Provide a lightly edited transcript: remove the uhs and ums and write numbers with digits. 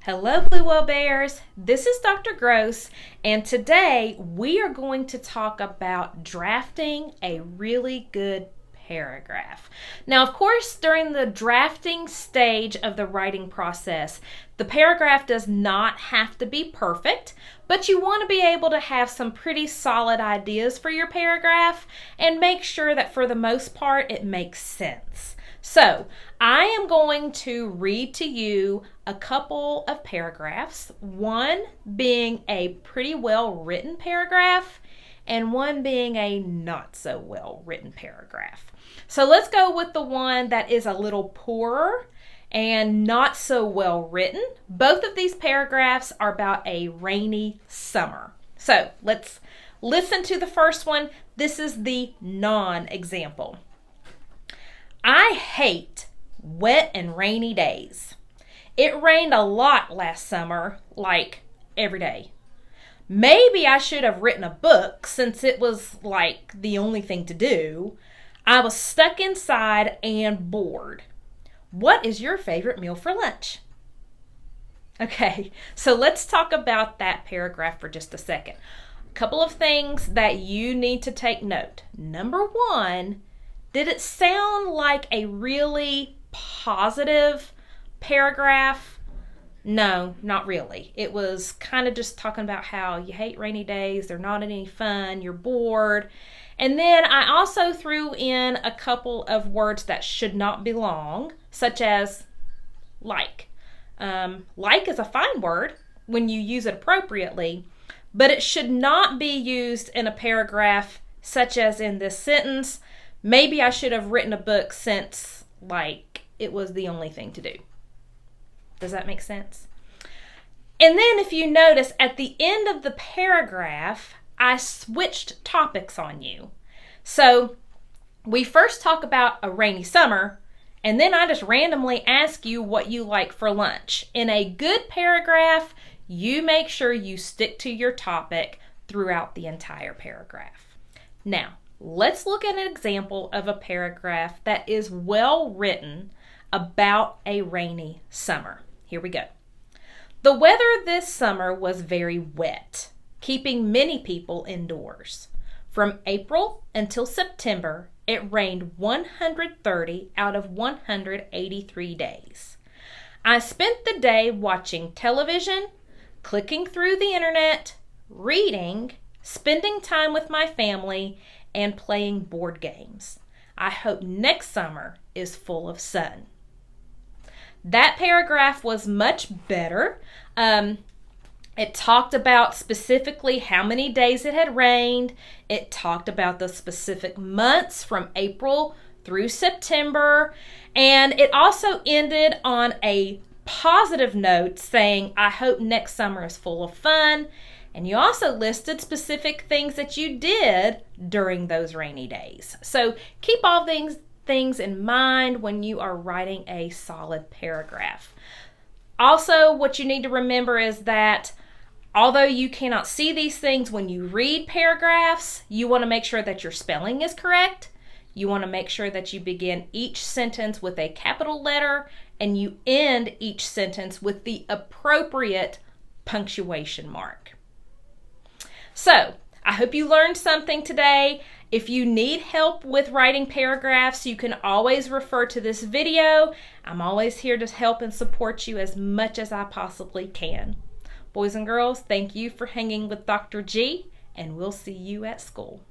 Hello, Blue Whale Bears. This is Dr. Gross, and today we are going to talk about drafting a really good paragraph. Now, of course, during the drafting stage of the writing process, the paragraph does not have to be perfect, but you want to be able to have some pretty solid ideas for your paragraph and make sure that for the most part it makes sense. So, I am going to read to you a couple of paragraphs, one being a pretty well written paragraph and one being a not so well written paragraph. So let's go with the one that is a little poorer and not so well written. Both of these paragraphs are about a rainy summer. So let's listen to the first one. This is the non-example. I hate wet and rainy days. It rained a lot last summer, like every day. Maybe I should have written a book since it was like the only thing to do. I was stuck inside and bored. What is your favorite meal for lunch? Okay, so let's talk about that paragraph for just a second. A couple of things that you need to take note. Number one, did it sound like a really positive paragraph? No, not really. It was kind of just talking about how you hate rainy days, they're not any fun, you're bored. And then I also threw in a couple of words that should not belong, such as like. Like is a fine word when you use it appropriately, but it should not be used in a paragraph such as in this sentence. Maybe I should have written a book since, like, it was the only thing to do. Does that make sense? And then if you notice, at the end of the paragraph, I switched topics on you. So we first talk about a rainy summer, and then I just randomly ask you what you like for lunch. In a good paragraph, you make sure you stick to your topic throughout the entire paragraph. Now, let's look at an example of a paragraph that is well written about a rainy summer. Here we go. The weather this summer was very wet, keeping many people indoors. From April until September, it rained 130 out of 183 days. I spent the day watching television, clicking through the internet, reading, spending time with my family, and playing board games. I hope next summer is full of sun. That paragraph was much better. It talked about specifically how many days it had rained. It talked about the specific months from April through September. And it also ended on a positive note saying, I hope next summer is full of fun. And you also listed specific things that you did during those rainy days. So keep all these things in mind when you are writing a solid paragraph. Also, what you need to remember is that although you cannot see these things when you read paragraphs, you want to make sure that your spelling is correct. You want to make sure that you begin each sentence with a capital letter and you end each sentence with the appropriate punctuation mark. So, I hope you learned something today. If you need help with writing paragraphs, you can always refer to this video. I'm always here to help and support you as much as I possibly can. Boys and girls, thank you for hanging with Dr. G, and we'll see you at school.